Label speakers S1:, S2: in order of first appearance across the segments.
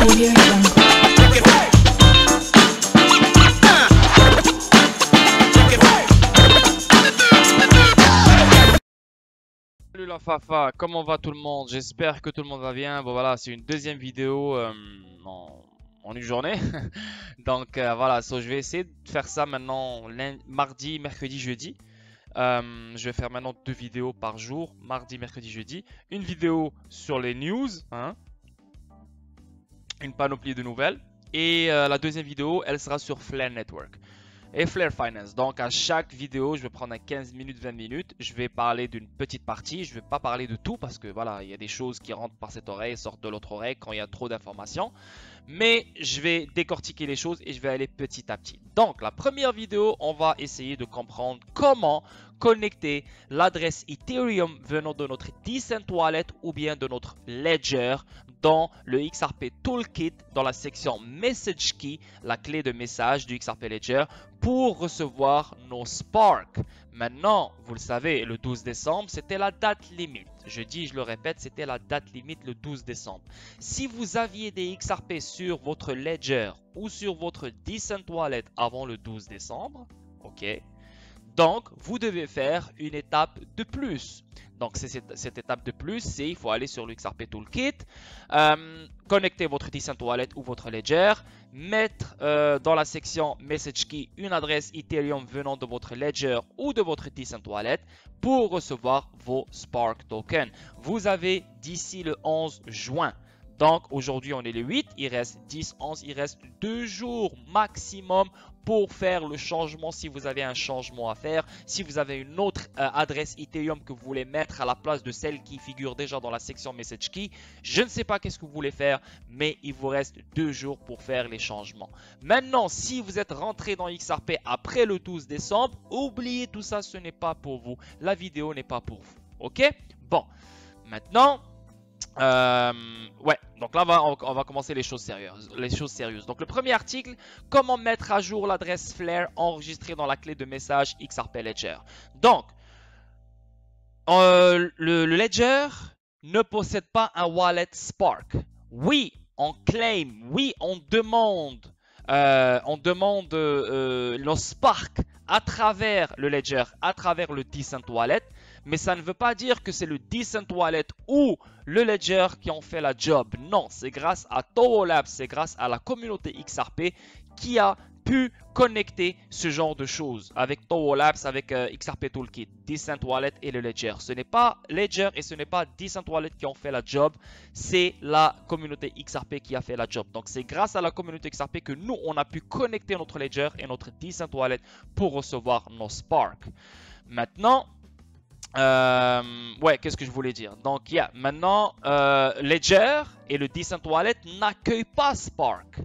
S1: Salut la Fafa, comment va tout le monde? J'espère que tout le monde va bien. Bon voilà, c'est une deuxième vidéo en une journée. Donc voilà, je vais essayer de faire ça maintenant mardi, mercredi, jeudi. Je vais faire maintenant 2 vidéos par jour, mardi, mercredi, jeudi. Une vidéo sur les news, hein, une panoplie de nouvelles. Et la deuxième vidéo, elle sera sur Flare Network et Flare Finance. Donc à chaque vidéo, je vais prendre 15 minutes, 20 minutes. Je vais parler d'une petite partie. Je ne vais pas parler de tout parce que voilà, il y a des choses qui rentrent par cette oreille et sortent de l'autre oreille quand il y a trop d'informations. Mais je vais décortiquer les choses et je vais aller petit à petit. Donc la première vidéo, on va essayer de comprendre comment connecter l'adresse Ethereum venant de notre Decent Wallet ou bien de notre Ledger dans le XRP Toolkit dans la section Message Key, la clé de message du XRP Ledger pour recevoir nos Spark. Maintenant, vous le savez, le 12 décembre, c'était la date limite. Je le répète, c'était la date limite le 12 décembre. Si vous aviez des XRP sur votre Ledger ou sur votre Decent Wallet avant le 12 décembre, ok, donc vous devez faire une étape de plus. Donc cette étape de plus, c'est il faut aller sur le XRP Toolkit, connecter votre Decent Wallet ou votre Ledger, mettre dans la section Message Key une adresse Ethereum venant de votre Ledger ou de votre Decent Wallet pour recevoir vos Spark tokens. Vous avez d'ici le 11 juin. Donc aujourd'hui on est le 8, il reste 10, 11, il reste 2 jours maximum pour faire le changement si vous avez un changement à faire. Si vous avez une autre adresse Ethereum que vous voulez mettre à la place de celle qui figure déjà dans la section Message Key, je ne sais pas qu'est-ce que vous voulez faire, mais il vous reste 2 jours pour faire les changements. Maintenant, si vous êtes rentré dans XRP après le 12 décembre, oubliez tout ça, ce n'est pas pour vous. La vidéo n'est pas pour vous. Ok? Bon, maintenant... ouais, donc là on va commencer les choses sérieuses. Donc le premier article, comment mettre à jour l'adresse Flare enregistrée dans la clé de message XRP Ledger. Donc le Ledger ne possède pas un wallet Spark. Oui, on claim, oui, on demande nos Spark à travers le Ledger, à travers le Decent Wallet. Mais ça ne veut pas dire que c'est le Decent Wallet ou le Ledger qui ont fait la job. Non, c'est grâce à Toro Labs, c'est grâce à la communauté XRP qui a pu connecter ce genre de choses avec Toro Labs, avec XRP Toolkit, Decent Wallet et le Ledger. Ce n'est pas Ledger et ce n'est pas Decent Wallet qui ont fait la job, c'est la communauté XRP qui a fait la job. Donc c'est grâce à la communauté XRP que nous, on a pu connecter notre Ledger et notre Decent Wallet pour recevoir nos Spark. Maintenant... ouais, qu'est-ce que je voulais dire? Donc, maintenant, Ledger et le Decent Wallet n'accueillent pas Spark.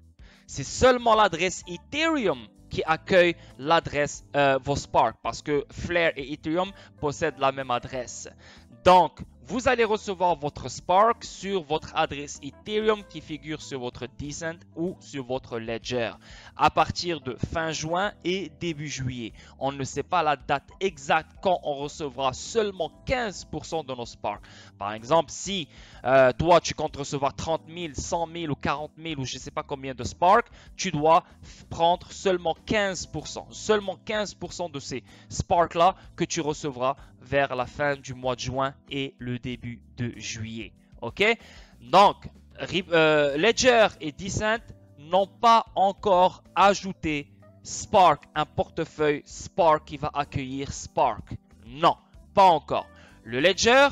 S1: C'est seulement l'adresse Ethereum qui accueille l'adresse vos Spark parce que Flare et Ethereum possèdent la même adresse. Donc, vous allez recevoir votre Spark sur votre adresse Ethereum qui figure sur votre Decent ou sur votre Ledger à partir de fin juin et début juillet. On ne sait pas la date exacte quand on recevra seulement 15% de nos Spark. Par exemple, si toi tu comptes recevoir 30 000, 100 000 ou 40 000 ou je ne sais pas combien de Spark, tu dois prendre seulement 15%. Seulement 15% de ces Spark là que tu recevras vers la fin du mois de juin et le début de juillet. Ok? Donc, Ledger et Decent n'ont pas encore ajouté Spark, un portefeuille Spark qui va accueillir Spark. Non, pas encore. Le Ledger,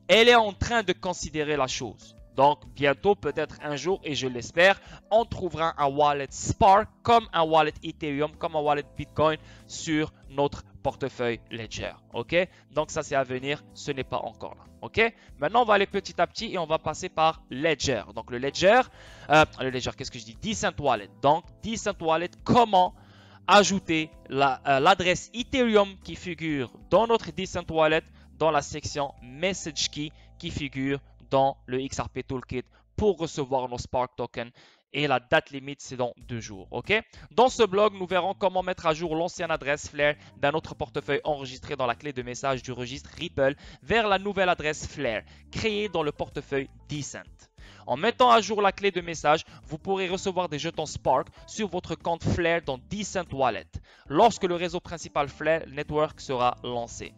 S1: elle est en train de considérer la chose. Donc, bientôt, peut-être un jour, et je l'espère, on trouvera un wallet Spark comme un wallet Ethereum, comme un wallet Bitcoin sur notre portefeuille Ledger. Ok? Donc, ça, c'est à venir. Ce n'est pas encore là. Ok? Maintenant, on va aller petit à petit et on va passer par Ledger. Donc, le Ledger, qu'est-ce que je dis? Decent Wallet. Donc, Decent Wallet, comment ajouter l'adresse Ethereum qui figure dans notre Decent Wallet dans la section Message Key qui figure dans le XRP Toolkit pour recevoir nos Spark tokens et la date limite c'est dans 2 jours. Ok? Dans ce blog, nous verrons comment mettre à jour l'ancienne adresse Flare d'un autre portefeuille enregistré dans la clé de message du registre Ripple vers la nouvelle adresse Flare créée dans le portefeuille Decent. En mettant à jour la clé de message, vous pourrez recevoir des jetons Spark sur votre compte Flare dans Decent Wallet lorsque le réseau principal Flare Network sera lancé.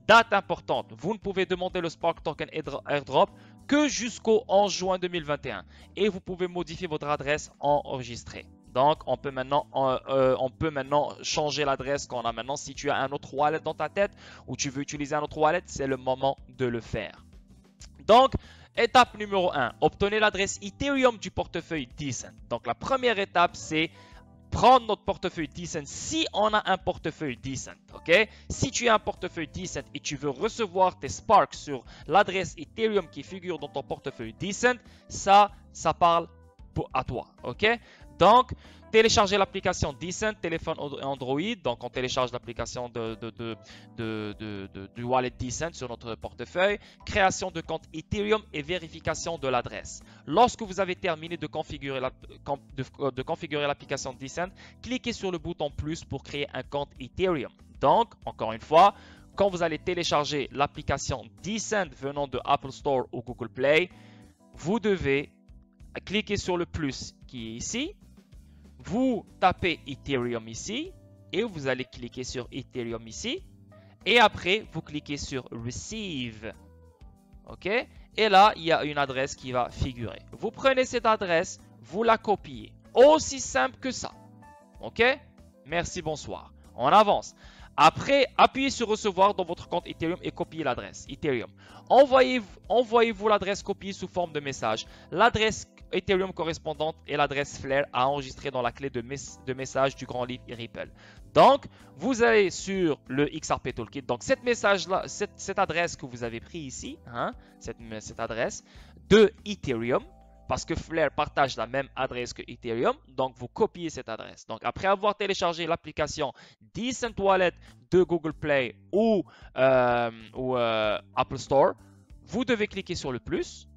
S1: Date importante, vous ne pouvez demander le Spark Token Airdrop que jusqu'au 11 juin 2021 et vous pouvez modifier votre adresse enregistrée. Donc, on peut maintenant changer l'adresse qu'on a maintenant. Si tu as un autre wallet dans ta tête ou tu veux utiliser un autre wallet, c'est le moment de le faire. Donc, étape numéro 1, obtenez l'adresse Ethereum du portefeuille Decent. Donc, la première étape, c'est prendre notre portefeuille Decent si on a un portefeuille Decent. Ok? Si tu as un portefeuille Decent et tu veux recevoir tes Sparks sur l'adresse Ethereum qui figure dans ton portefeuille Decent, ça parle à toi. Ok? Donc, téléchargez l'application Decent, téléphone Android. Donc, on télécharge l'application du wallet Decent sur notre portefeuille. Création de compte Ethereum et vérification de l'adresse. Lorsque vous avez terminé de configurer l'application Decent, cliquez sur le bouton plus pour créer un compte Ethereum. Donc, encore une fois, quand vous allez télécharger l'application Decent venant de Apple Store ou Google Play, vous devez cliquer sur le plus qui est ici. Vous tapez Ethereum ici et vous allez cliquer sur Ethereum ici. Et après, vous cliquez sur Receive. OK? Et là, il y a une adresse qui va figurer. Vous prenez cette adresse, vous la copiez. Aussi simple que ça. OK? Merci, bonsoir. On avance. Après, appuyez sur recevoir dans votre compte Ethereum et copiez l'adresse Ethereum. Envoyez-vous l'adresse copiée sous forme de message. L'adresse Ethereum correspondante et l'adresse Flare à enregistrer dans la clé de message du grand livre Ripple. Donc, vous allez sur le XRP Toolkit. Donc, cette adresse que vous avez pris ici, hein, cette adresse de Ethereum, parce que Flare partage la même adresse que Ethereum, donc vous copiez cette adresse. Donc, après avoir téléchargé l'application Decent Wallet de Google Play ou Apple Store, vous devez cliquer sur le plus.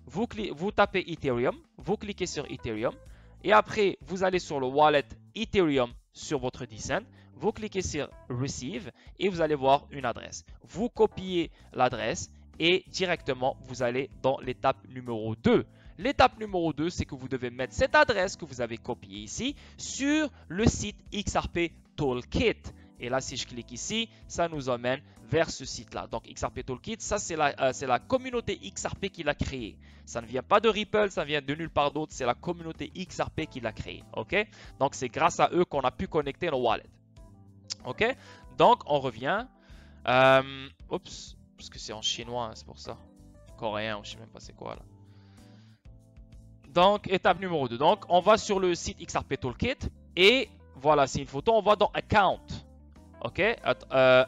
S1: Vous tapez Ethereum, vous cliquez sur Ethereum et après vous allez sur le wallet Ethereum sur votre Decent, vous cliquez sur Receive et vous allez voir une adresse. Vous copiez l'adresse et directement vous allez dans l'étape numéro 2. L'étape numéro 2, c'est que vous devez mettre cette adresse que vous avez copiée ici sur le site XRP Toolkit. Et là, si je clique ici, ça nous emmène vers ce site-là. Donc, XRP Toolkit, ça, c'est la communauté XRP qui l'a créé. Ça ne vient pas de Ripple, ça vient de nulle part d'autre. C'est la communauté XRP qui l'a créé. OK? Donc, c'est grâce à eux qu'on a pu connecter nos wallets. OK? Donc, on revient. Oups, parce que c'est en chinois, hein, c'est pour ça. Coréen, je ne sais même pas c'est quoi là. Donc, étape numéro 2. Donc, on va sur le site XRP Toolkit. Et voilà, c'est une photo. On va dans Account. OK,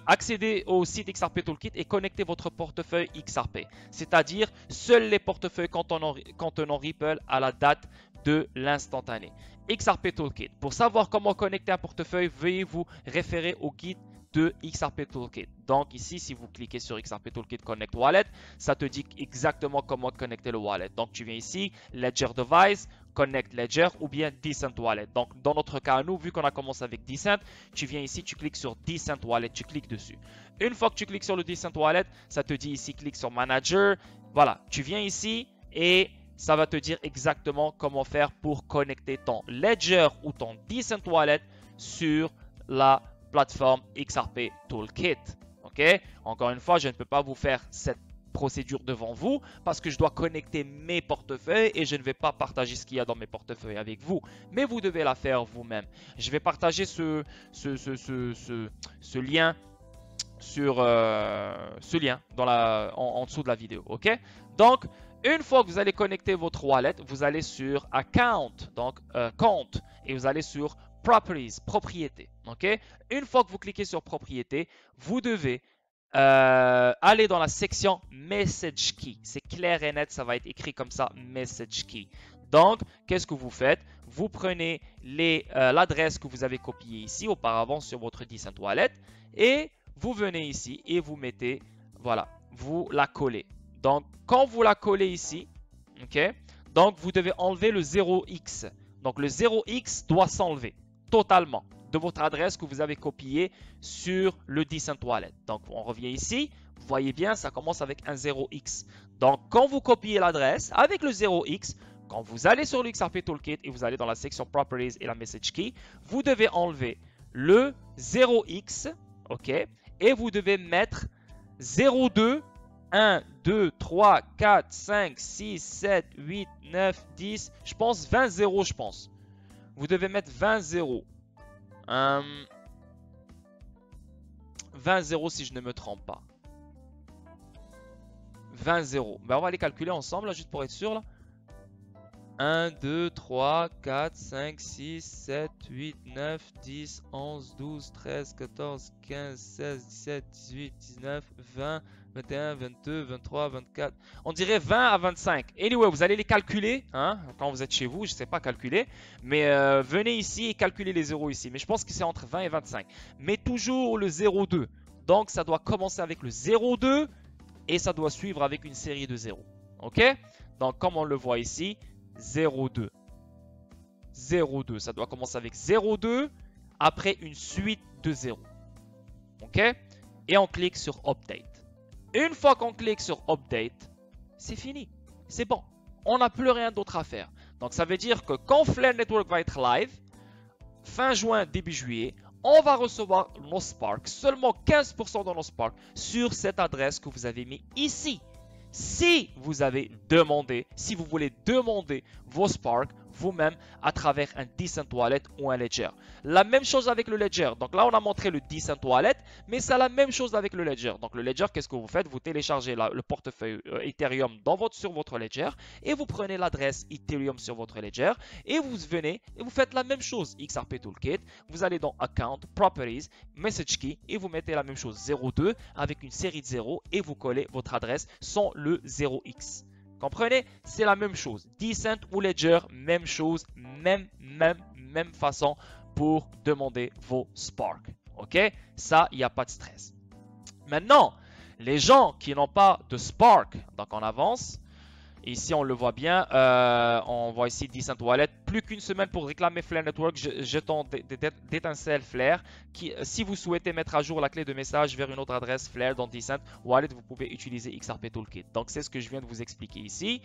S1: accédez au site XRP Toolkit et connectez votre portefeuille XRP. C'est-à-dire, seuls les portefeuilles contenant Ripple à la date de l'instantané. XRP Toolkit. Pour savoir comment connecter un portefeuille, veuillez vous référer au guide de XRP Toolkit. Donc ici, si vous cliquez sur XRP Toolkit Connect Wallet, ça te dit exactement comment connecter le wallet. Donc tu viens ici, Ledger Device, Connect Ledger ou bien Decent Wallet. Donc dans notre cas, nous, vu qu'on a commencé avec Decent, tu viens ici, tu cliques sur Decent Wallet, tu cliques dessus. Une fois que tu cliques sur le Decent Wallet, ça te dit ici, clique sur Manager. Voilà, tu viens ici et ça va te dire exactement comment faire pour connecter ton Ledger ou ton Decent Wallet sur la plateforme XRP Toolkit. Ok, encore une fois, je ne peux pas vous faire cette procédure devant vous parce que je dois connecter mes portefeuilles et je ne vais pas partager ce qu'il y a dans mes portefeuilles avec vous. Mais vous devez la faire vous-même. Je vais partager ce lien sur en dessous de la vidéo. Ok, donc une fois que vous allez connecter votre wallet, vous allez sur Account, donc compte, et vous allez sur Properties, propriété. Ok, une fois que vous cliquez sur propriété, vous devez aller dans la section Message Key. C'est clair et net, ça va être écrit comme ça, Message Key. Donc, qu'est-ce que vous faites? Vous prenez l'adresse que vous avez copiée ici auparavant sur votre Decent Wallet et vous venez ici et vous mettez, voilà, vous la collez. Donc, quand vous la collez ici, ok, donc vous devez enlever le 0x. Donc, le 0x doit s'enlever totalement de votre adresse que vous avez copiée sur le Decent Wallet. Donc, on revient ici. Vous voyez bien, ça commence avec un 0x. Donc, quand vous copiez l'adresse avec le 0x, quand vous allez sur le XRP Toolkit et vous allez dans la section Properties et la Message Key, vous devez enlever le 0x, ok, et vous devez mettre 02, 1, 2, 3, 4, 5, 6, 7, 8, 9, 10, je pense 20 0, je pense. Vous devez mettre 20 0. 20 0 si je ne me trompe pas. 20 0. Ben, on va les calculer ensemble, là, juste pour être sûr. Là. 1, 2, 3, 4, 5, 6, 7, 8, 9, 10, 11, 12, 13, 14, 15, 16, 17, 18, 19, 20, 21, 22, 23, 24. On dirait 20 à 25. Anyway, vous allez les calculer hein, quand vous êtes chez vous. Je ne sais pas calculer. Mais venez ici et calculez les zéros ici. Mais je pense que c'est entre 20 et 25. Mais toujours le 0,2. Donc, ça doit commencer avec le 0,2 et ça doit suivre avec une série de 0. OK? Donc, comme on le voit ici, 0,2. 0,2. Ça doit commencer avec 0,2 après une suite de 0. OK? Et on clique sur Update. Une fois qu'on clique sur Update, c'est fini. C'est bon. On n'a plus rien d'autre à faire. Donc, ça veut dire que quand Flare Network va être live, fin juin, début juillet, on va recevoir nos Sparks, seulement 15% de nos Sparks sur cette adresse que vous avez mis ici. Si vous avez demandé, si vous voulez demander vos Sparks vous-même à travers un Decent Wallet ou un Ledger. La même chose avec le Ledger. Donc là, on a montré le Decent Wallet, mais c'est la même chose avec le Ledger. Donc le Ledger, qu'est-ce que vous faites? Vous téléchargez le portefeuille Ethereum sur votre Ledger et vous prenez l'adresse Ethereum sur votre Ledger et vous venez et vous faites la même chose. XRP Toolkit, vous allez dans Account, Properties, Message Key et vous mettez la même chose 02 avec une série de 0 et vous collez votre adresse sans le 0x. Comprenez? C'est la même chose. Decent ou Ledger, même chose, même façon pour demander vos Sparks. Ok? Ça, il n'y a pas de stress. Maintenant, les gens qui n'ont pas de Spark, donc on avance. Ici, on le voit bien. On voit ici Decent Wallet. Plus qu'une semaine pour réclamer Flare Network. Jetons d'étincelles Flare. Si vous souhaitez mettre à jour la clé de message vers une autre adresse Flare dans Decent Wallet, vous pouvez utiliser XRP Toolkit. Donc, c'est ce que je viens de vous expliquer ici.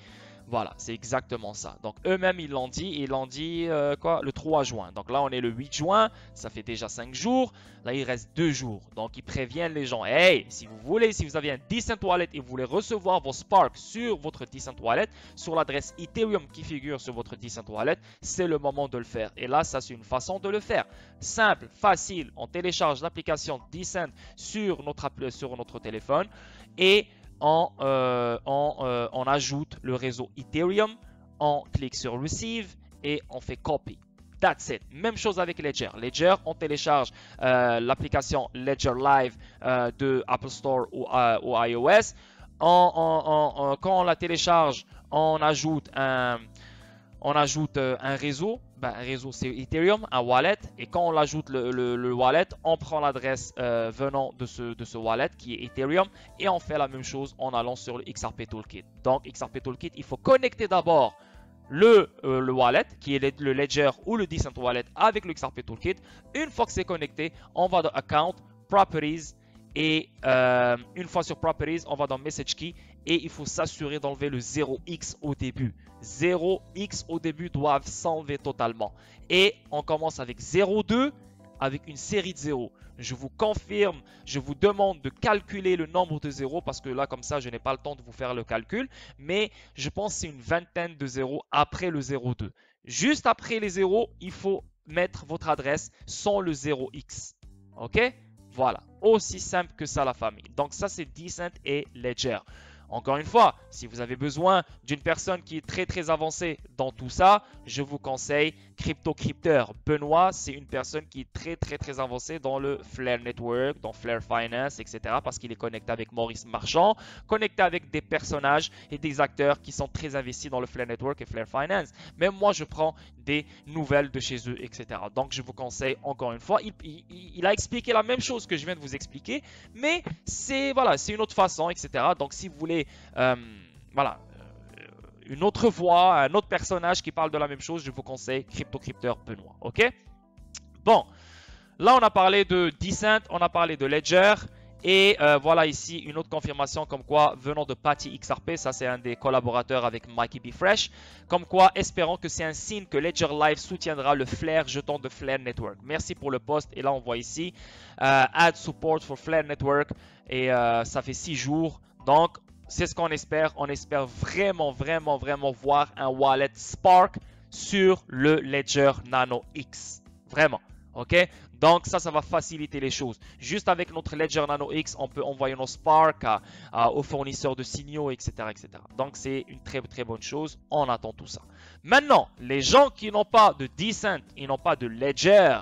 S1: Voilà, c'est exactement ça. Donc, eux-mêmes, ils l'ont dit. Ils l'ont dit le 3 juin. Donc là, on est le 8 juin. Ça fait déjà 5 jours. Là, il reste 2 jours. Donc, ils préviennent les gens. Hey, si vous voulez, si vous avez un Decent Wallet et vous voulez recevoir vos Sparks sur votre Decent Wallet, sur l'adresse Ethereum qui figure sur votre Decent Wallet, c'est le moment de le faire. Et là, ça, c'est une façon de le faire. Simple, facile. On télécharge l'application Decent sur notre téléphone et on ajoute le réseau Ethereum, on clique sur Receive et on fait Copy. That's it. Même chose avec Ledger. Ledger, on télécharge l'application Ledger Live de Apple Store ou iOS. Quand on la télécharge, on ajoute un réseau. Un réseau, c'est Ethereum, un wallet. Et quand on ajoute le wallet, on prend l'adresse venant de ce wallet qui est Ethereum. Et on fait la même chose en allant sur le XRP Toolkit. Donc, XRP Toolkit, il faut connecter d'abord le wallet, qui est le Ledger ou le Decent Wallet avec le XRP Toolkit. Une fois que c'est connecté, on va dans Account, Properties. Et une fois sur Properties, on va dans Message Key et il faut s'assurer d'enlever le 0x au début. 0x au début doivent s'enlever totalement. Et on commence avec 0,2 avec une série de 0. Je vous confirme, je vous demande de calculer le nombre de 0 parce que là, comme ça, je n'ai pas le temps de vous faire le calcul. Mais je pense que c'est une vingtaine de 0 après le 0,2. Juste après les 0, il faut mettre votre adresse sans le 0x. OK? Voilà, aussi simple que ça la famille. Donc ça c'est Decent et Ledger. Encore une fois, si vous avez besoin d'une personne qui est très avancée dans tout ça, je vous conseille CryptoCrypteur. Benoît, c'est une personne qui est très avancée dans le Flare Network, dans Flare Finance, etc. Parce qu'il est connecté avec Maurice Marchand, connecté avec des personnages et des acteurs qui sont très investis dans le Flare Network et Flare Finance. Même moi, je prends des nouvelles de chez eux, etc. Donc, je vous conseille encore une fois. Il a expliqué la même chose que je viens de vous expliquer, mais c'est une autre façon, etc. Donc, si vous voulez une autre voix, un autre personnage qui parle de la même chose, je vous conseille CryptoCrypteur Benoît. Ok? Bon, là on a parlé de Decent, on a parlé de Ledger Et voilà ici une autre confirmation comme quoi, venant de Patty XRP, ça c'est un des collaborateurs avec Mikey B. Fresh, comme quoi, espérons que c'est un signe que Ledger Live soutiendra le Flare, jeton de Flare Network. Merci pour le post. Et là, on voit ici, add support for Flare Network. Et ça fait 6 jours. Donc, c'est ce qu'on espère. On espère vraiment, vraiment, vraiment voir un wallet Spark sur le Ledger Nano X. Vraiment. Ok, donc ça va faciliter les choses. Juste avec notre Ledger Nano X, on peut envoyer nos Spark aux fournisseurs de signaux, etc., etc. Donc c'est une très très bonne chose. On attend tout ça. Maintenant, les gens qui n'ont pas de Decent, ils n'ont pas de Ledger,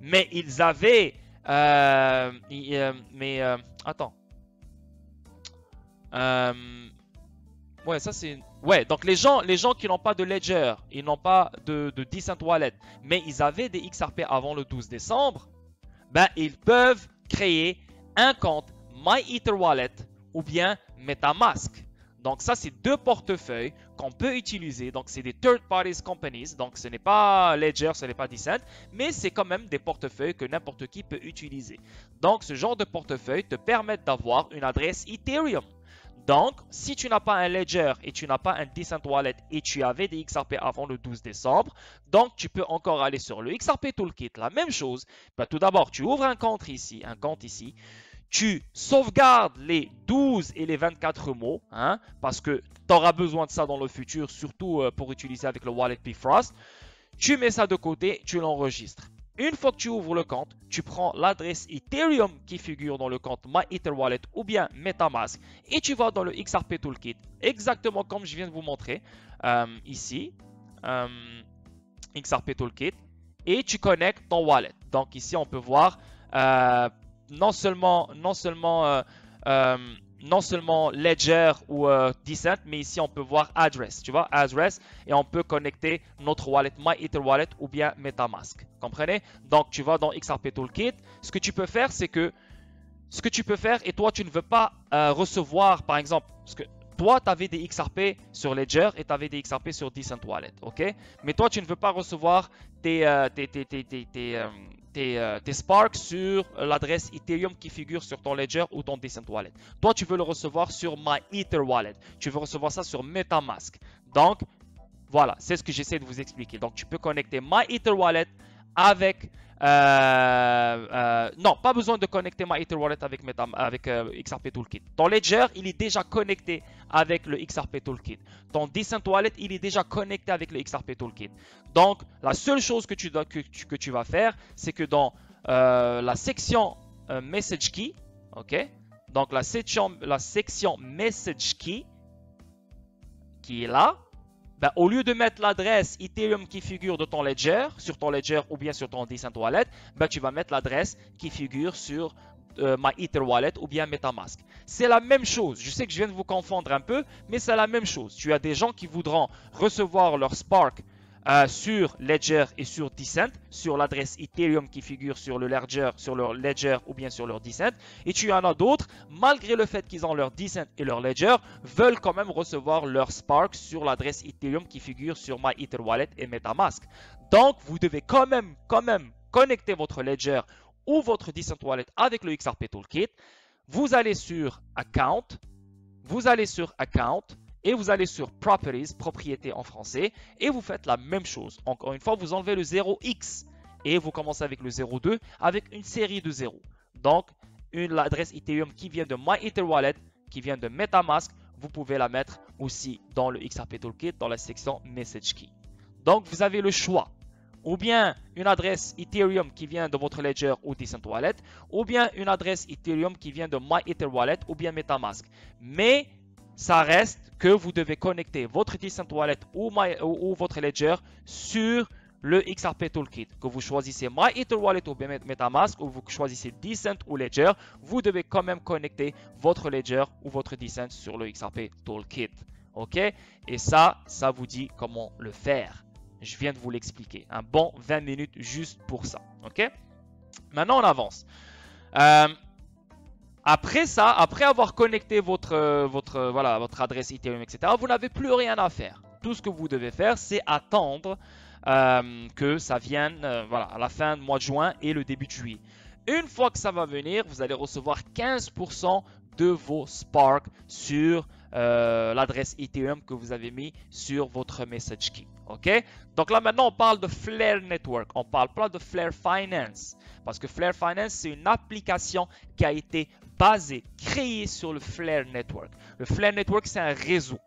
S1: mais ils avaient... attends. Ouais, ça c'est... Ouais, donc les gens qui n'ont pas de Ledger, ils n'ont pas de Decent Wallet, mais ils avaient des XRP avant le 12 décembre, ben ils peuvent créer un compte MyEtherWallet ou bien MetaMask. Donc ça, c'est deux portefeuilles qu'on peut utiliser. Donc c'est des third parties companies, donc ce n'est pas Ledger, ce n'est pas Decent, mais c'est quand même des portefeuilles que n'importe qui peut utiliser. Donc ce genre de portefeuille te permet d'avoir une adresse Ethereum. Donc, si tu n'as pas un Ledger et tu n'as pas un Decent Wallet et tu avais des XRP avant le 12 décembre, donc tu peux encore aller sur le XRP Toolkit. La même chose, ben, tout d'abord, tu ouvres un compte ici, tu sauvegardes les 12 et les 24 mots, hein, parce que tu auras besoin de ça dans le futur, surtout pour utiliser avec le wallet Bifrost. Tu mets ça de côté, tu l'enregistres. Une fois que tu ouvres le compte, tu prends l'adresse Ethereum qui figure dans le compte MyEtherWallet ou bien MetaMask et tu vas dans le XRP Toolkit, exactement comme je viens de vous montrer ici, XRP Toolkit, et tu connectes ton wallet. Donc ici, on peut voir non seulement Ledger ou Decent, mais ici on peut voir Address, tu vois, Address, et on peut connecter notre wallet MyEtherWallet ou bien MetaMask, comprenez? Donc tu vas dans XRP Toolkit, ce que tu peux faire, c'est que et toi tu ne veux pas recevoir, par exemple, parce que toi tu avais des XRP sur Ledger et tu avais des XRP sur Decent Wallet, ok? Mais toi tu ne veux pas recevoir tes Sparks sur l'adresse Ethereum qui figure sur ton Ledger ou ton Decent Wallet. Toi, tu veux le recevoir sur MyEtherWallet. Tu veux recevoir ça sur MetaMask. Donc, voilà, c'est ce que j'essaie de vous expliquer. Donc, tu peux connecter MyEtherWallet avec... non, pas besoin de connecter MyEtherWallet avec XRP Toolkit. Ton Ledger, il est déjà connecté avec le XRP Toolkit. Ton Decent Wallet, il est déjà connecté avec le XRP Toolkit. Donc, la seule chose que tu vas faire, c'est que dans la section Message Key, ok? Donc, la section Message Key, qui est là, ben, au lieu de mettre l'adresse Ethereum qui figure de ton Ledger, sur ton Ledger ou bien sur ton Decent Wallet, ben, tu vas mettre l'adresse qui figure sur MyEtherWallet ou bien MetaMask. C'est la même chose. Je sais que je viens de vous confondre un peu, mais c'est la même chose. Tu as des gens qui voudront recevoir leur Spark sur Ledger et sur Decent, sur l'adresse Ethereum qui figure sur leur Ledger ou bien sur leur Decent. Et tu en as d'autres, malgré le fait qu'ils ont leur Decent et leur Ledger, veulent quand même recevoir leur Spark sur l'adresse Ethereum qui figure sur MyEtherWallet et MetaMask. Donc, vous devez quand même connecter votre Ledger ou votre Decent Wallet avec le XRP Toolkit. Vous allez sur Account, et vous allez sur Properties, propriété en français, et vous faites la même chose. Encore une fois, vous enlevez le 0x et vous commencez avec le 02 avec une série de 0. Donc, l'adresse Ethereum qui vient de MyEtherWallet, qui vient de MetaMask, vous pouvez la mettre aussi dans le XRP Toolkit, dans la section Message Key. Donc, vous avez le choix. Ou bien une adresse Ethereum qui vient de votre Ledger ou Decent Wallet, ou bien une adresse Ethereum qui vient de MyEtherWallet ou bien MetaMask. Mais ça reste que vous devez connecter votre Decent Wallet ou votre Ledger sur le XRP Toolkit. Que vous choisissez MyEtherWallet ou bien MetaMask, ou vous choisissez Decent ou Ledger, vous devez quand même connecter votre Ledger ou votre Decent sur le XRP Toolkit. Ok? Et ça vous dit comment le faire. Je viens de vous l'expliquer. Un bon 20 minutes juste pour ça. Ok? Maintenant, on avance. Après ça, après avoir connecté votre adresse Ethereum, etc., vous n'avez plus rien à faire. Tout ce que vous devez faire, c'est attendre que ça vienne à la fin du mois de juin et le début de juillet. Une fois que ça va venir, vous allez recevoir 15% de vos Spark sur l'adresse Ethereum que vous avez mis sur votre message key. Ok? Donc là maintenant on parle de Flare Network, on parle pas de Flare Finance. Parce que Flare Finance c'est une application qui a été basée, créée sur le Flare Network. Le Flare Network c'est un réseau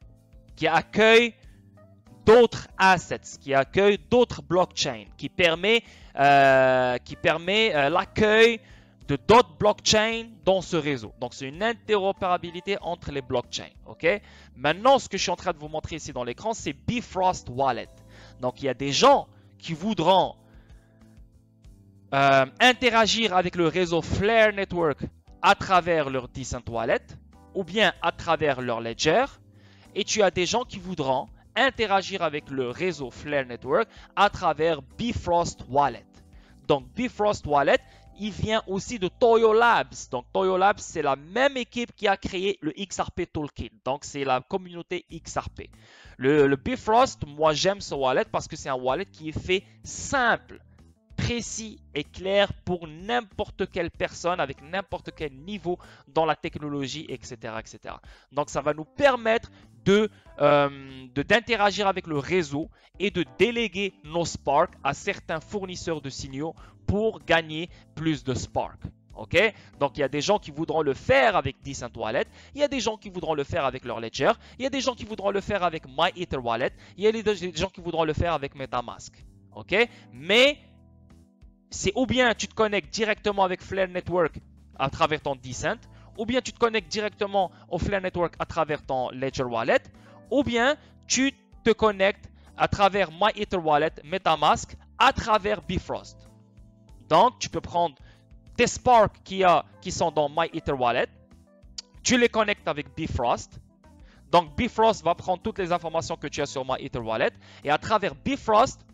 S1: qui accueille d'autres assets, qui accueille d'autres blockchains, qui permet l'accueil de d'autres blockchains dans ce réseau. Donc, c'est une interopérabilité entre les blockchains. Ok? Maintenant, ce que je suis en train de vous montrer ici dans l'écran, c'est Bifrost Wallet. Donc, il y a des gens qui voudront interagir avec le réseau Flare Network à travers leur Decent Wallet ou bien à travers leur Ledger. Et tu as des gens qui voudront interagir avec le réseau Flare Network à travers Bifrost Wallet. Donc, Bifrost Wallet, il vient aussi de Toyo Labs. Donc, Toyo Labs, c'est la même équipe qui a créé le XRP Toolkit. Donc, c'est la communauté XRP. Le Bifrost, moi, j'aime ce wallet parce que c'est un wallet qui est fait simple, précis et clair pour n'importe quelle personne avec n'importe quel niveau dans la technologie, etc., etc. Donc, ça va nous permettre d'interagir avec le réseau et de déléguer nos Spark à certains fournisseurs de signaux pour gagner plus de Spark. Ok? Donc, il y a des gens qui voudront le faire avec Decent Wallet. Il y a des gens qui voudront le faire avec leur Ledger. Il y a des gens qui voudront le faire avec MyEther Wallet. Il y a des gens qui voudront le faire avec MetaMask. Ok? Mais c'est ou bien tu te connectes directement avec Flare Network à travers ton Decent, ou bien tu te connectes directement au Flare Network à travers ton Ledger Wallet, ou bien tu te connectes à travers MyEther Wallet, MetaMask, à travers Bifrost. Donc, tu peux prendre tes Spark qui sont dans MyEther Wallet, tu les connectes avec Bifrost. Donc, Bifrost va prendre toutes les informations que tu as sur MyEther Wallet, et à travers Bifrost,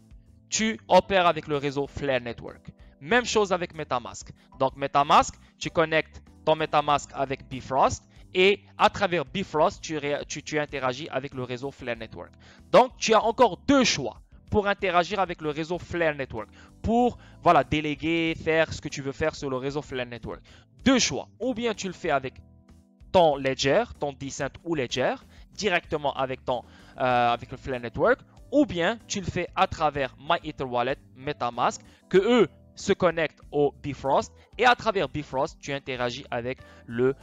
S1: tu opères avec le réseau Flare Network. Même chose avec MetaMask. Donc, MetaMask, tu connectes ton MetaMask avec Bifrost et à travers Bifrost, tu interagis avec le réseau Flare Network. Donc, tu as encore deux choix pour interagir avec le réseau Flare Network. Pour déléguer, faire ce que tu veux faire sur le réseau Flare Network. Deux choix. Ou bien tu le fais avec ton Ledger, ton Decent ou Ledger, directement avec le Flare Network. Ou bien tu le fais à travers MyEther Wallet, MetaMask, que eux se connectent au Bifrost. Et à travers Bifrost, tu interagis avec le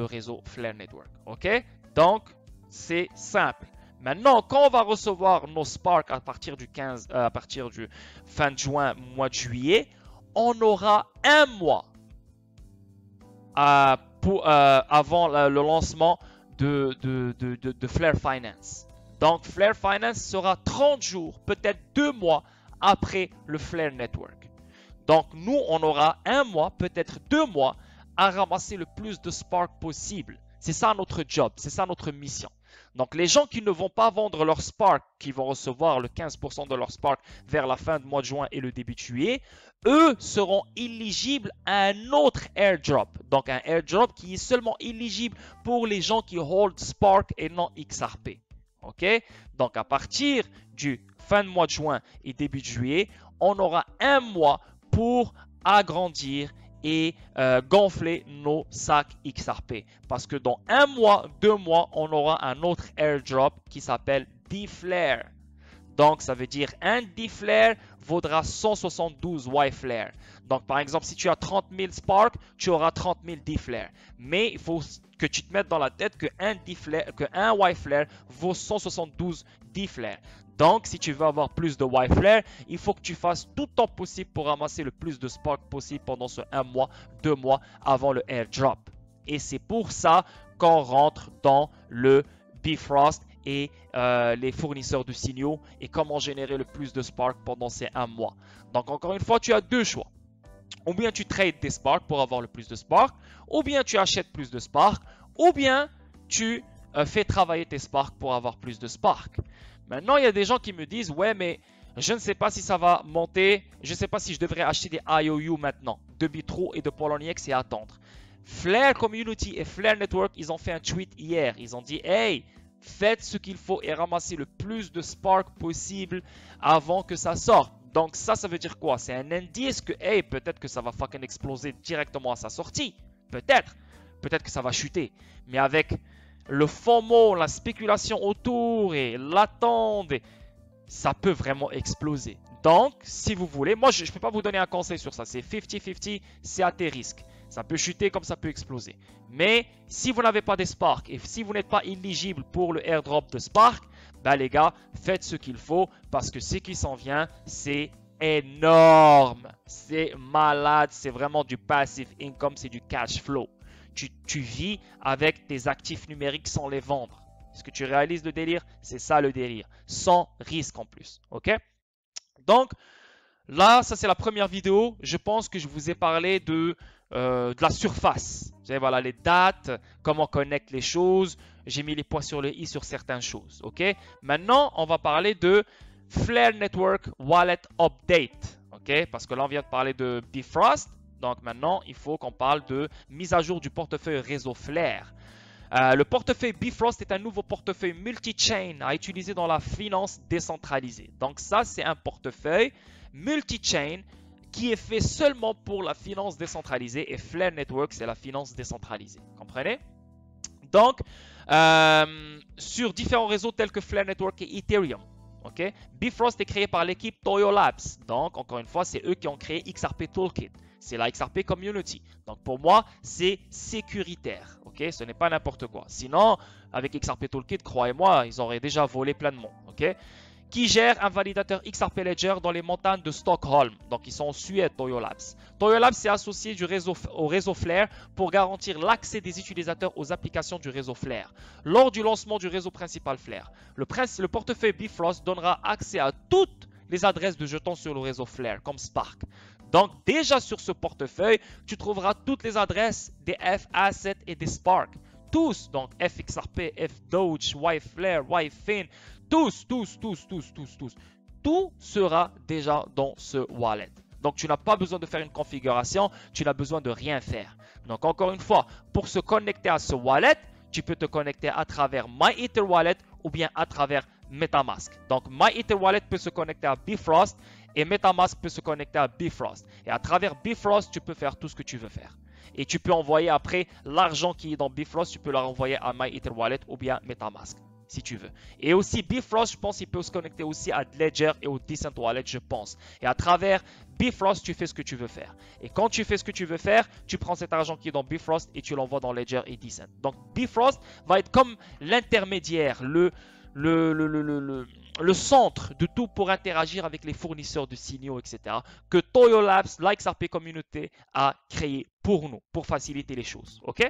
S1: réseau Flare Network. Ok? Donc, c'est simple. Maintenant, quand on va recevoir nos Spark à partir du fin de juin, mois de juillet, on aura un mois avant le lancement de Flare Finance. Donc, Flare Finance sera 30 jours, peut-être 2 mois après le Flare Network. Donc, nous, on aura un mois, peut-être 2 mois à ramasser le plus de Spark possible. C'est ça notre job, c'est ça notre mission. Donc, les gens qui ne vont pas vendre leur Spark, qui vont recevoir le 15% de leur Spark vers la fin du mois de juin et le début de juillet, eux seront éligibles à un autre airdrop. Donc, un airdrop qui est seulement éligible pour les gens qui hold Spark et non XRP. Ok? Donc, à partir du fin de mois de juin et début de juillet, on aura un mois pour agrandir et gonfler nos sacs XRP. Parce que dans 1 mois, 2 mois, on aura un autre airdrop qui s'appelle D-Flare. Donc, ça veut dire un D-Flare vaudra 172 Y-Flare. Donc, par exemple, si tu as 30 000 Spark, tu auras 30 000 D-Flare. Mais il faut que tu te mettes dans la tête qu'un Y-Flare vaut 172 D-Flare. Donc, si tu veux avoir plus de Y-Flare, il faut que tu fasses tout ton possible pour ramasser le plus de Spark possible pendant ce 1 mois, 2 mois avant le airdrop. Et c'est pour ça qu'on rentre dans le Bifrost et les fournisseurs de signaux et comment générer le plus de Spark pendant ces 1 mois. Donc, encore une fois, tu as deux choix. Ou bien tu trades des Spark pour avoir le plus de Spark, ou bien tu achètes plus de Spark, ou bien tu fais travailler tes Spark pour avoir plus de Spark. Maintenant, il y a des gens qui me disent « Ouais, mais je ne sais pas si ça va monter. Je ne sais pas si je devrais acheter des IOU maintenant, de Bitrou et de Poloniex et attendre. » Flare Community et Flare Network, ils ont fait un tweet hier. Ils ont dit « Hey, faites ce qu'il faut et ramassez le plus de Spark possible avant que ça sorte. » Donc ça veut dire quoi? C'est un indice que, hey, peut-être que ça va fucking exploser directement à sa sortie. Peut-être. Peut-être que ça va chuter. Mais avec le FOMO, la spéculation autour et l'attente, ça peut vraiment exploser. Donc, si vous voulez, moi je ne peux pas vous donner un conseil sur ça. C'est 50-50, c'est à tes risques. Ça peut chuter comme ça peut exploser. Mais si vous n'avez pas des Spark et si vous n'êtes pas éligible pour le airdrop de Spark, ben les gars, faites ce qu'il faut parce que ce qui s'en vient, c'est énorme. C'est malade, c'est vraiment du passive income, c'est du cash flow. Tu vis avec tes actifs numériques sans les vendre. Est-ce que tu réalises le délire? C'est ça le délire. Sans risque en plus. Ok? Donc, là, ça c'est la première vidéo. Je pense que je vous ai parlé de la surface. Vous savez, voilà, les dates, comment on connecte les choses. J'ai mis les points sur le i sur certaines choses. Ok? Maintenant, on va parler de Flare Network Wallet Update. Ok? Parce que là, on vient de parler de Bifrost. Donc maintenant, il faut qu'on parle de mise à jour du portefeuille réseau Flare. Le portefeuille Bifrost est un nouveau portefeuille multi-chain à utiliser dans la finance décentralisée. Donc ça, c'est un portefeuille multi-chain qui est fait seulement pour la finance décentralisée et Flare Network, c'est la finance décentralisée. Comprenez? Donc, sur différents réseaux tels que Flare Network et Ethereum. Okay? Bifrost est créé par l'équipe Toyo Labs. Donc, encore une fois, c'est eux qui ont créé XRP Toolkit. C'est la XRP Community. Donc, pour moi, c'est sécuritaire. Ok, ce n'est pas n'importe quoi. Sinon, avec XRP Toolkit, croyez-moi, ils auraient déjà volé plein de monde. Ok, qui gère un validateur XRP Ledger dans les montagnes de Stockholm. Donc, ils sont en Suède, Toyo Labs. Toyo Labs s'est associé au réseau Flare pour garantir l'accès des utilisateurs aux applications du réseau Flare. Lors du lancement du réseau principal Flare, le portefeuille Bifrost donnera accès à toutes les adresses de jetons sur le réseau Flare, comme Spark. Donc, déjà sur ce portefeuille, tu trouveras toutes les adresses des F-Asset et des Spark. Tous, donc FXRP, FDoge, YFlare, YFin, tous. Tout sera déjà dans ce wallet. Donc, tu n'as pas besoin de faire une configuration, tu n'as besoin de rien faire. Donc, encore une fois, pour se connecter à ce wallet, tu peux te connecter à travers MyEtherWallet ou bien à travers MetaMask. Donc, MyEtherWallet peut se connecter à Bifrost et MetaMask peut se connecter à Bifrost. Et à travers Bifrost, tu peux faire tout ce que tu veux faire. Et tu peux envoyer après l'argent qui est dans Bifrost, tu peux le renvoyer à MyEtherWallet ou bien MetaMask, si tu veux. Et aussi Bifrost, je pense qu'il peut se connecter aussi à Ledger et au Decent Wallet, je pense. Et à travers Bifrost, tu fais ce que tu veux faire. Et quand tu fais ce que tu veux faire, tu prends cet argent qui est dans Bifrost et tu l'envoies dans Ledger et Decent. Donc Bifrost va être comme l'intermédiaire, le centre de tout pour interagir avec les fournisseurs de signaux, etc. que Toyo Labs, la XRP Community, a créé pour nous, pour faciliter les choses. Ok?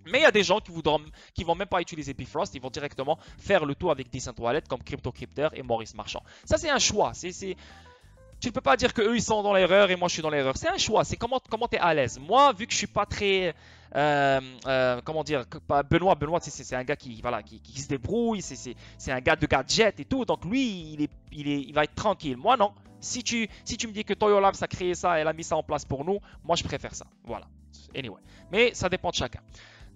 S1: Mais il y a des gens qui vont même pas utiliser Bifrost, ils vont directement faire le tour avec Decent Wallet comme CryptoCrypter et Maurice Marchand. Ça, c'est un choix. Tu ne peux pas dire qu'eux, ils sont dans l'erreur et moi, je suis dans l'erreur. C'est un choix. C'est comment tu es à l'aise. Moi, vu que je suis pas très... comment dire, Benoît, c'est un gars qui se débrouille, c'est un gars de gadget et tout, donc lui, il va être tranquille. Moi, non. Si tu me dis que Toyo Labs a créé ça et elle a mis ça en place pour nous, moi, je préfère ça. Voilà. Anyway. Mais ça dépend de chacun.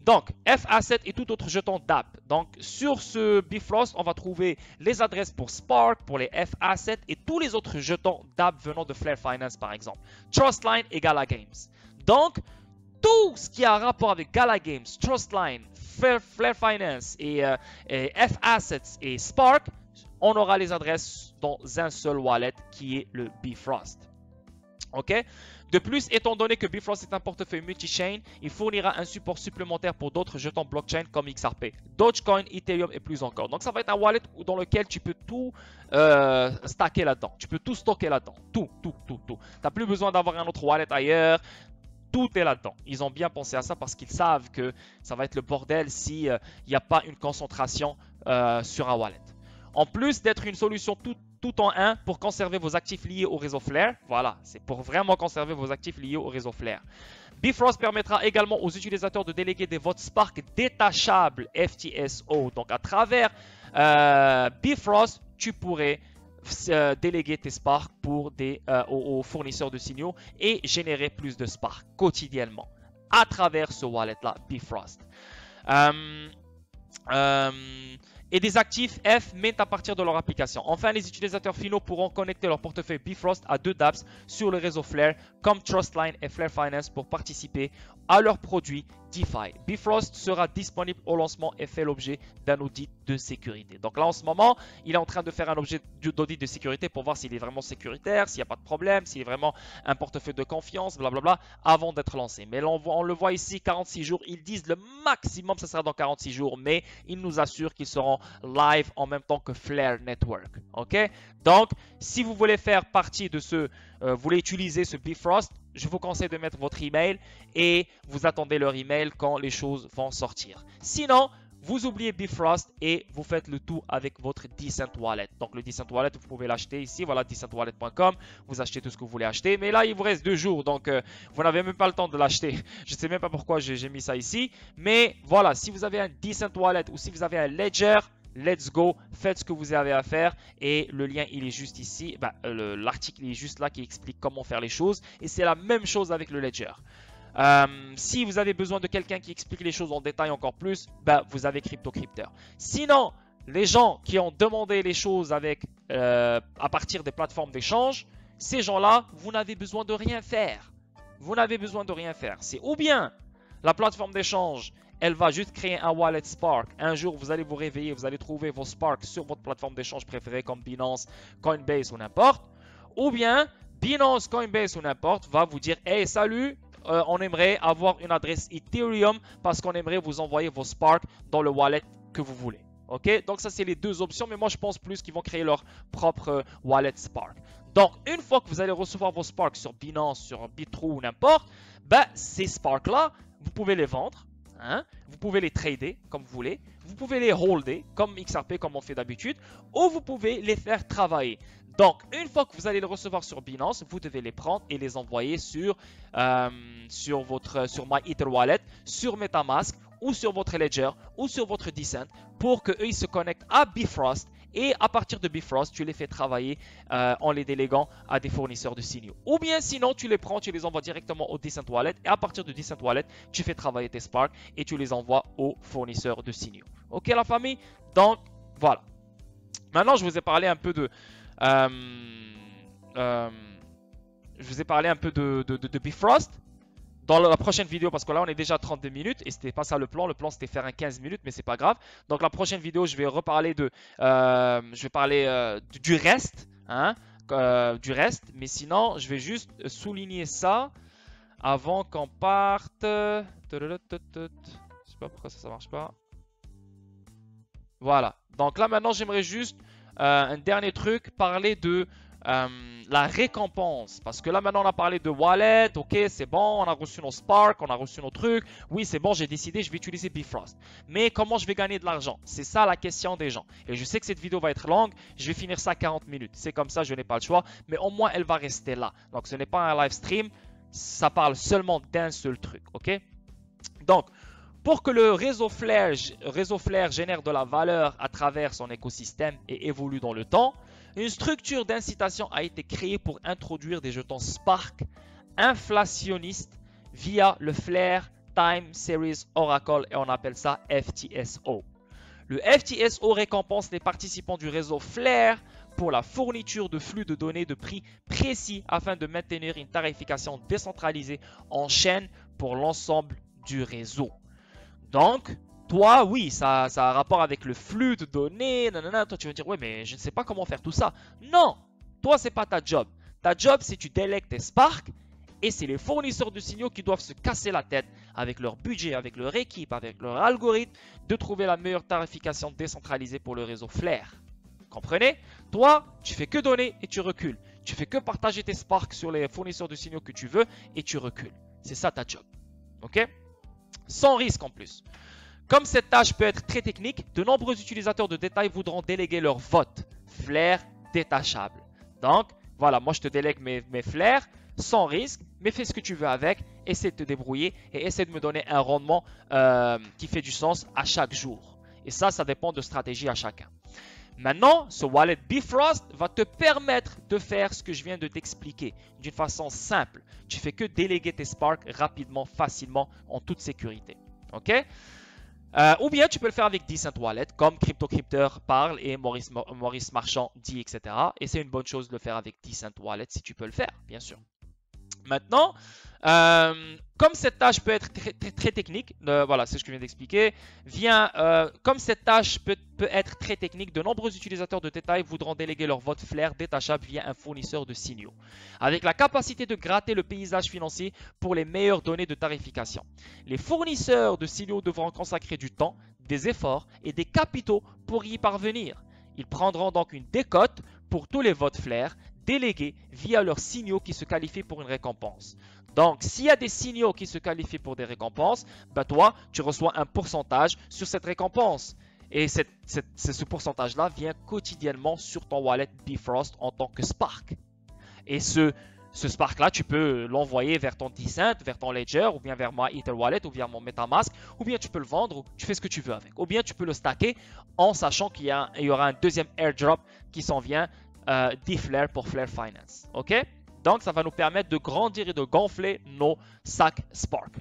S1: Donc, F-Asset et tout autre jeton DApp. Donc, sur ce Bifrost, on va trouver les adresses pour Spark, pour les F-Asset et tous les autres jetons DApp venant de Flare Finance, par exemple. Trustline et Gala Games. Donc, tout ce qui a rapport avec Gala Games, Trustline, Flare Finance et F-Assets et Spark, on aura les adresses dans un seul wallet qui est le Bifrost. Ok? De plus, étant donné que Bifrost est un portefeuille multi-chain, il fournira un support supplémentaire pour d'autres jetons blockchain comme XRP, Dogecoin, Ethereum et plus encore. Donc, ça va être un wallet dans lequel tu peux tout stacker là-dedans. Tu peux tout stocker là-dedans. Tout. Tu n'as plus besoin d'avoir un autre wallet ailleurs. Tout est là-dedans. Ils ont bien pensé à ça parce qu'ils savent que ça va être le bordel s'il n'y a pas une concentration sur un wallet. En plus d'être une solution tout en un pour conserver vos actifs liés au réseau Flare. Voilà, c'est pour vraiment conserver vos actifs liés au réseau Flare. Bifrost permettra également aux utilisateurs de déléguer des votes Spark détachables FTSO. Donc à travers Bifrost, tu pourrais déléguer tes Spark pour aux fournisseurs de signaux et générer plus de Spark quotidiennement à travers ce wallet-là, Bifrost. et des actifs F mint à partir de leur application. Enfin, les utilisateurs finaux pourront connecter leur portefeuille Bifrost à 2 dApps sur le réseau Flare comme Trustline et Flare Finance pour participer à leurs produits DeFi. Bifrost sera disponible au lancement et fait l'objet d'un audit de sécurité. Donc là, en ce moment, il est en train de faire un objet d'audit de sécurité pour voir s'il est vraiment sécuritaire, s'il n'y a pas de problème, s'il est vraiment un portefeuille de confiance, blablabla, avant d'être lancé. Mais là, on le voit ici, 46 jours. Ils disent le maximum, ça sera dans 46 jours, mais ils nous assurent qu'ils seront live en même temps que Flare Network. Ok? Donc, si vous voulez faire partie de vous voulez utiliser ce Bifrost, je vous conseille de mettre votre email et vous attendez leur email quand les choses vont sortir. Sinon, vous oubliez Bifrost et vous faites le tout avec votre Decent Wallet. Donc le Decent Wallet, vous pouvez l'acheter ici, voilà, decentwallet.com. Vous achetez tout ce que vous voulez acheter. Mais là, il vous reste 2 jours, donc vous n'avez même pas le temps de l'acheter. Je ne sais même pas pourquoi j'ai mis ça ici. Mais voilà, si vous avez un Decent Wallet ou si vous avez un Ledger, let's go, faites ce que vous avez à faire et le lien il est juste ici, l'article est juste là qui explique comment faire les choses et c'est la même chose avec le Ledger. Si vous avez besoin de quelqu'un qui explique les choses en détail encore plus, vous avez CryptoCrypter. Sinon, les gens qui ont demandé les choses à partir des plateformes d'échange, ces gens-là, vous n'avez besoin de rien faire. Vous n'avez besoin de rien faire. C'est ou bien la plateforme d'échange, elle va juste créer un wallet Spark. Un jour, vous allez vous réveiller, vous allez trouver vos Sparks sur votre plateforme d'échange préférée comme Binance, Coinbase ou n'importe. Ou bien, Binance, Coinbase ou n'importe va vous dire « Hey, salut, on aimerait avoir une adresse Ethereum parce qu'on aimerait vous envoyer vos Spark dans le wallet que vous voulez. » Ok, donc ça c'est les 2 options, mais moi je pense plus qu'ils vont créer leur propre wallet Spark. Donc, une fois que vous allez recevoir vos Sparks sur Binance, sur Bitrue ou n'importe, ces Sparks-là, vous pouvez les vendre. Hein? Vous pouvez les trader comme vous voulez, vous pouvez les holder comme XRP comme on fait d'habitude, ou vous pouvez les faire travailler. Donc, une fois que vous allez les recevoir sur Binance, vous devez les prendre et les envoyer sur MyEtherWallet, sur MetaMask, ou sur votre Ledger, ou sur votre Decent, pour qu'eux ils se connectent à Bifrost. Et à partir de Bifrost, tu les fais travailler en les déléguant à des fournisseurs de signaux. Ou bien sinon, tu les prends, tu les envoies directement au Decent Wallet. Et à partir de Decent Wallet, tu fais travailler tes Spark et tu les envoies aux fournisseurs de signaux. Ok la famille? Donc, voilà. Maintenant, je vous ai parlé un peu de... Bifrost. Dans la prochaine vidéo, parce que là on est déjà à 32 minutes et c'était pas ça le plan. Le plan c'était faire un 15 minutes, mais c'est pas grave. Donc la prochaine vidéo, je vais reparler du reste, hein, mais sinon, je vais juste souligner ça avant qu'on parte. Je sais pas pourquoi ça marche pas. Voilà. Donc là maintenant, j'aimerais juste un dernier truc, parler de la récompense, parce que là maintenant on a parlé de wallet, ok c'est bon, on a reçu nos Spark, on a reçu nos trucs, oui c'est bon, j'ai décidé, je vais utiliser Bifrost, mais comment je vais gagner de l'argent? C'est ça la question des gens, et je sais que cette vidéo va être longue, je vais finir ça à 40 minutes, c'est comme ça, je n'ai pas le choix, mais au moins elle va rester là, donc ce n'est pas un live stream, ça parle seulement d'un seul truc, ok? Donc, pour que le réseau Flare génère de la valeur à travers son écosystème et évolue dans le temps, une structure d'incitation a été créée pour introduire des jetons Spark inflationnistes via le Flare Time Series Oracle et on appelle ça FTSO. Le FTSO récompense les participants du réseau Flare pour la fourniture de flux de données de prix précis afin de maintenir une tarification décentralisée en chaîne pour l'ensemble du réseau. Donc, toi, oui, ça a un rapport avec le flux de données, nanana. Toi, tu vas dire, ouais, mais je ne sais pas comment faire tout ça. Non, toi, c'est pas ta job. Ta job, c'est tu délègues tes Spark et c'est les fournisseurs de signaux qui doivent se casser la tête avec leur budget, avec leur équipe, avec leur algorithme, de trouver la meilleure tarification décentralisée pour le réseau Flare. Comprenez? Toi, tu fais que donner et tu recules. Tu fais que partager tes Spark sur les fournisseurs de signaux que tu veux et tu recules. C'est ça ta job. Ok? Sans risque en plus. Comme cette tâche peut être très technique, de nombreux utilisateurs de détail voudront déléguer leur vote Flare détachable. Donc, voilà, moi je te délègue mes Flare sans risque, mais fais ce que tu veux avec, essaie de te débrouiller et essaie de me donner un rendement qui fait du sens à chaque jour. Et ça dépend de stratégie à chacun. Maintenant, ce wallet Bifrost va te permettre de faire ce que je viens de t'expliquer d'une façon simple. Tu fais que déléguer tes Spark rapidement, facilement, en toute sécurité. Ok? Ou bien tu peux le faire avec Decent Wallet, comme CryptoCrypter parle et Maurice Marchand dit, etc. Et c'est une bonne chose de le faire avec Decent Wallet si tu peux le faire, bien sûr. Maintenant, comme cette tâche peut être très technique, voilà, c'est ce que je viens d'expliquer, comme cette tâche peut être très technique, de nombreux utilisateurs de détail voudront déléguer leur vote Flare détachable via un fournisseur de signaux, avec la capacité de gratter le paysage financier pour les meilleures données de tarification. Les fournisseurs de signaux devront consacrer du temps, des efforts et des capitaux pour y parvenir. Ils prendront donc une décote pour tous les votes Flare délégués via leurs signaux qui se qualifient pour une récompense. Donc, s'il y a des signaux qui se qualifient pour des récompenses, bah toi, tu reçois un pourcentage sur cette récompense. Et ce pourcentage-là vient quotidiennement sur ton wallet Bifrost en tant que Spark. Et ce Spark-là, tu peux l'envoyer vers ton Decent, vers ton Ledger, ou bien vers ma Ether Wallet, ou bien mon MetaMask, ou bien tu peux le vendre, ou tu fais ce que tu veux avec. Ou bien tu peux le stacker en sachant qu'il y aura un deuxième airdrop qui s'en vient d'Flare pour Flare Finance. Ok? Donc, ça va nous permettre de grandir et de gonfler nos sacs Spark.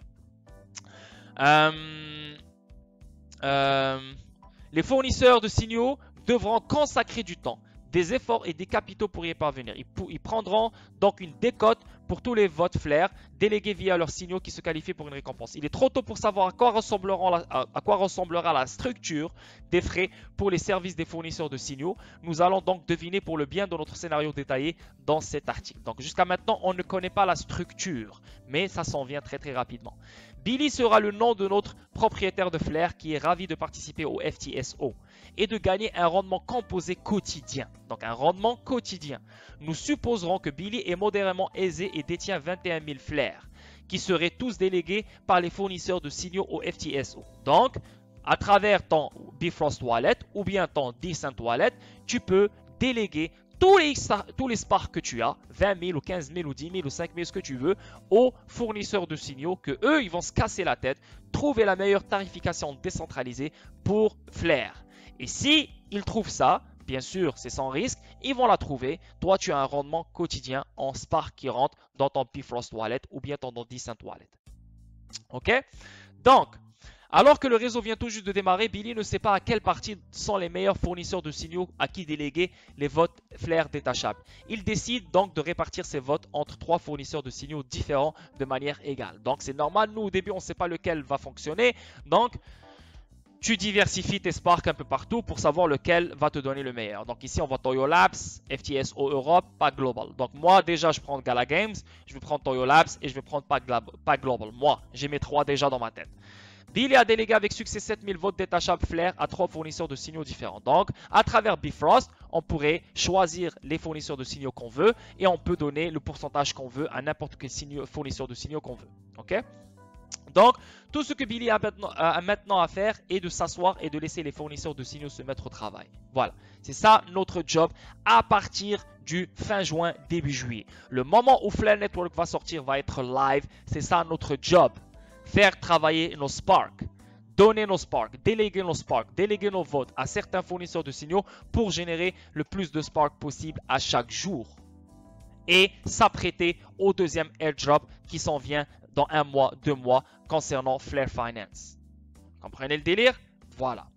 S1: Les fournisseurs de signaux devront consacrer du temps, des efforts et des capitaux pour y parvenir. Ils prendront donc une décote pour tous les votes Flare délégués via leurs signaux qui se qualifient pour une récompense. Il est trop tôt pour savoir à quoi ressemblera la structure des frais pour les services des fournisseurs de signaux. Nous allons donc deviner pour le bien de notre scénario détaillé dans cet article. Donc jusqu'à maintenant, on ne connaît pas la structure, mais ça s'en vient très rapidement. Billy sera le nom de notre propriétaire de Flare qui est ravi de participer au FTSO et de gagner un rendement composé quotidien. Donc un rendement quotidien. Nous supposerons que Billy est modérément aisé et détient 21 000 Flare qui seraient tous délégués par les fournisseurs de signaux au FTSO. Donc, à travers ton Bifrost Wallet ou bien ton Decent Wallet, tu peux déléguer tous les Sparks que tu as, 20 000 ou 15 000 ou 10 000 ou 5 000, ce que tu veux, aux fournisseurs de signaux que eux, ils vont se casser la tête, trouver la meilleure tarification décentralisée pour Flare. Et si ils trouvent ça, bien sûr, c'est sans risque, ils vont la trouver. Toi, tu as un rendement quotidien en Spark qui rentre dans ton Bifrost Wallet ou bien ton Decent Wallet. Ok? Donc, alors que le réseau vient tout juste de démarrer, Billy ne sait pas à quelle partie sont les meilleurs fournisseurs de signaux à qui déléguer les votes Flare détachables. Il décide donc de répartir ses votes entre 3 fournisseurs de signaux différents de manière égale. Donc c'est normal, nous au début on ne sait pas lequel va fonctionner. Donc tu diversifies tes Sparks un peu partout pour savoir lequel va te donner le meilleur. Donc ici on voit Toyo Labs, FTSO Europe, Pack Global. Donc moi déjà je prends Gala Games, je vais prendre Toyo Labs et je vais prendre Pack Global. Moi j'ai mes 3 déjà dans ma tête. Billy a délégué avec succès 7000 votes détachables Flare à 3 fournisseurs de signaux différents. Donc, à travers Bifrost, on pourrait choisir les fournisseurs de signaux qu'on veut et on peut donner le pourcentage qu'on veut à n'importe quel fournisseur de signaux qu'on veut. Ok? Donc, tout ce que Billy a maintenant à faire est de s'asseoir et de laisser les fournisseurs de signaux se mettre au travail. Voilà, c'est ça notre job à partir du fin juin, début juillet. Le moment où Flare Network va sortir va être live, c'est ça notre job. Faire travailler nos Sparks, donner nos Sparks, déléguer nos Sparks, déléguer nos votes à certains fournisseurs de signaux pour générer le plus de Sparks possible à chaque jour. Et s'apprêter au deuxième airdrop qui s'en vient dans 1 mois, 2 mois concernant Flare Finance. Comprenez le délire? Voilà.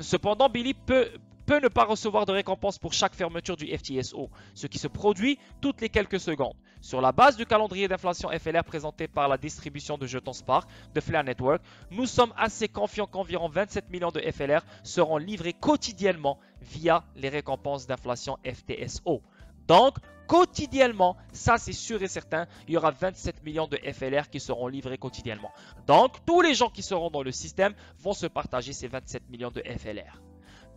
S1: Cependant, Billy peut ne pas recevoir de récompense pour chaque fermeture du FTSO, ce qui se produit toutes les quelques secondes. Sur la base du calendrier d'inflation FLR présenté par la distribution de jetons Spark de Flare Network, nous sommes assez confiants qu'environ 27 millions de FLR seront livrés quotidiennement via les récompenses d'inflation FTSO. Donc, quotidiennement, ça c'est sûr et certain, il y aura 27 millions de FLR qui seront livrés quotidiennement. Donc, tous les gens qui seront dans le système vont se partager ces 27 millions de FLR.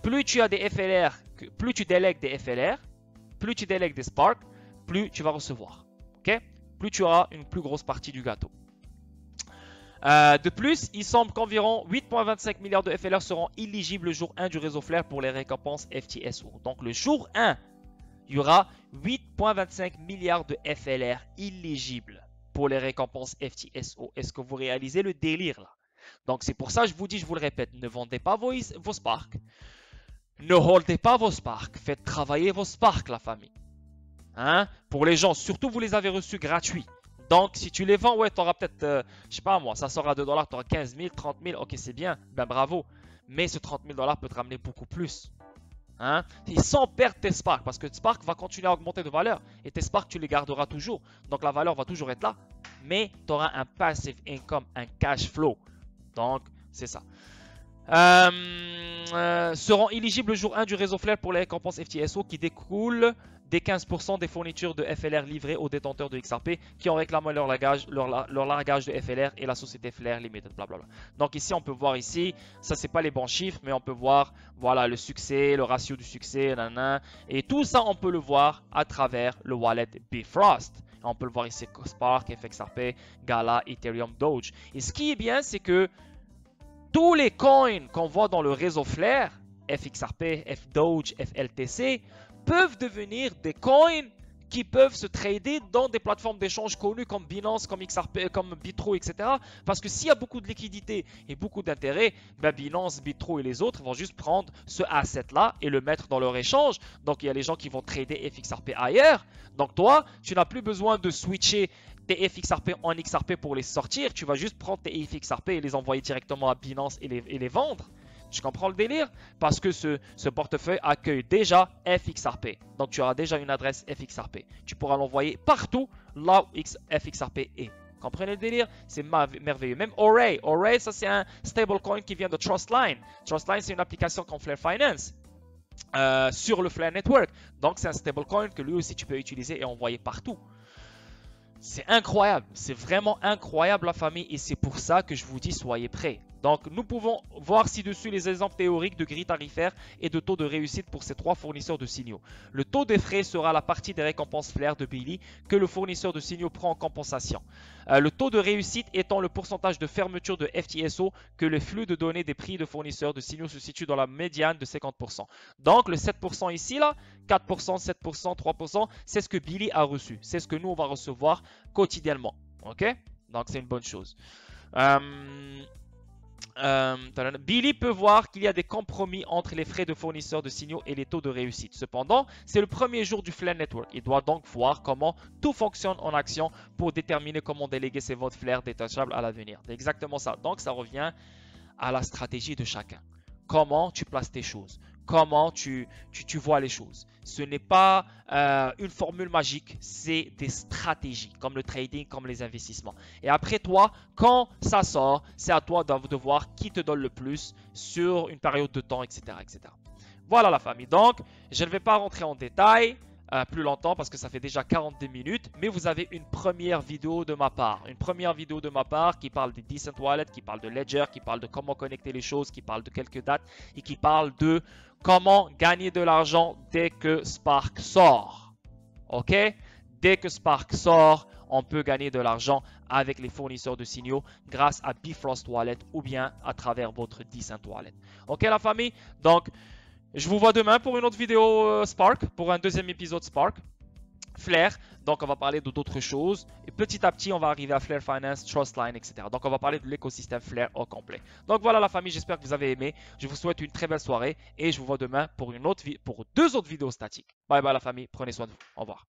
S1: Plus tu as des FLR, plus tu délègues des FLR, plus tu délègues des Spark, plus tu vas recevoir. Okay? Plus tu auras une plus grosse partie du gâteau. De plus, il semble qu'environ 8,25 milliards de FLR seront éligibles le jour 1 du réseau Flare pour les récompenses FTSO. Donc le jour 1, il y aura 8,25 milliards de FLR éligibles pour les récompenses FTSO. Est-ce que vous réalisez le délire là? Donc c'est pour ça que je vous dis, je vous le répète, ne vendez pas vos Spark. Ne holdez pas vos Spark. Faites travailler vos Spark, la famille. Hein? Pour les gens, surtout vous les avez reçus gratuits. Donc, si tu les vends, ouais, tu auras peut-être, je sais pas moi, ça sort à 2 $, tu auras 15 000, 30 000, ok, c'est bien, ben bravo. Mais ce 30 000 $ peut te ramener beaucoup plus. Hein? Et sans perdre tes Spark, parce que Spark va continuer à augmenter de valeur. Et tes Spark, tu les garderas toujours. Donc, la valeur va toujours être là. Mais tu auras un passive income, un cash flow. Donc, c'est ça. Seront éligibles le jour 1 du réseau Flare pour les récompenses FTSO qui découlent des 15% des fournitures de FLR livrées aux détenteurs de XRP qui ont réclamé leur largage de FLR et la société Flare Limited, blablabla. Donc ici, on peut voir ici, ça c'est pas les bons chiffres, mais on peut voir, voilà, le succès, le ratio du succès, nanana, et tout ça, on peut le voir à travers le wallet Bifrost. On peut le voir ici, Spark, FXRP, Gala, Ethereum, Doge. Et ce qui est bien, c'est que tous les coins qu'on voit dans le réseau Flare, FXRP, FDoge, FLTC, peuvent devenir des coins qui peuvent se trader dans des plateformes d'échange connues comme Binance, comme XRP, comme Bitro, etc. Parce que s'il y a beaucoup de liquidités et beaucoup d'intérêt, ben Binance, Bitro et les autres vont juste prendre ce asset-là et le mettre dans leur échange. Donc il y a les gens qui vont trader FXRP ailleurs. Donc toi, tu n'as plus besoin de switcher tes FXRP en XRP pour les sortir. Tu vas juste prendre tes FXRP et les envoyer directement à Binance et les vendre. Tu comprends le délire? Parce que ce portefeuille accueille déjà FXRP. Donc, tu auras déjà une adresse FXRP. Tu pourras l'envoyer partout là où FXRP est. Comprenez le délire? C'est merveilleux. Même Auray. Auray, ça c'est un stablecoin qui vient de Trustline. Trustline, c'est une application comme Flare Finance sur le Flare Network. Donc, c'est un stablecoin que lui aussi tu peux utiliser et envoyer partout. C'est incroyable, c'est vraiment incroyable la famille et c'est pour ça que je vous dis soyez prêts. Donc nous pouvons voir ci-dessus les exemples théoriques de grilles tarifaires et de taux de réussite pour ces trois fournisseurs de signaux. Le taux des frais sera la partie des récompenses Flare de Billy que le fournisseur de signaux prend en compensation. Le taux de réussite étant le pourcentage de fermeture de FTSO que le flux de données des prix de fournisseurs de signaux se situe dans la médiane de 50%. Donc le 7% ici, là, 4%, 7%, 3%, c'est ce que Billy a reçu. C'est ce que nous, on va recevoir quotidiennement. Ok? Donc c'est une bonne chose. Billy peut voir qu'il y a des compromis entre les frais de fournisseur de signaux et les taux de réussite. Cependant, c'est le premier jour du Flare Network. Il doit donc voir comment tout fonctionne en action pour déterminer comment déléguer ses votes Flare détachables à l'avenir. C'est exactement ça. Donc, ça revient à la stratégie de chacun. Comment tu places tes choses. Comment tu vois les choses. Ce n'est pas une formule magique, c'est des stratégies, comme le trading, comme les investissements. Et après toi, quand ça sort, c'est à toi de voir qui te donne le plus sur une période de temps, etc. etc. Voilà la famille. Donc, je ne vais pas rentrer en détail plus longtemps parce que ça fait déjà 42 minutes. Mais vous avez une première vidéo de ma part. Une première vidéo de ma part qui parle des Decent Wallet, qui parle de Ledger, qui parle de comment connecter les choses, qui parle de quelques dates et qui parle de comment gagner de l'argent dès que Spark sort. Ok? Dès que Spark sort, on peut gagner de l'argent avec les fournisseurs de signaux grâce à Bifrost Wallet ou bien à travers votre Decent Wallet. Ok la famille? Donc, je vous vois demain pour une autre vidéo Spark, pour un deuxième épisode Spark. Flare, donc on va parler d'autres choses. Et petit à petit, on va arriver à Flare Finance, Trustline, etc. Donc on va parler de l'écosystème Flare au complet. Donc voilà la famille, j'espère que vous avez aimé. Je vous souhaite une très belle soirée et je vous vois demain pour deux autres vidéos statiques. Bye bye la famille, prenez soin de vous. Au revoir.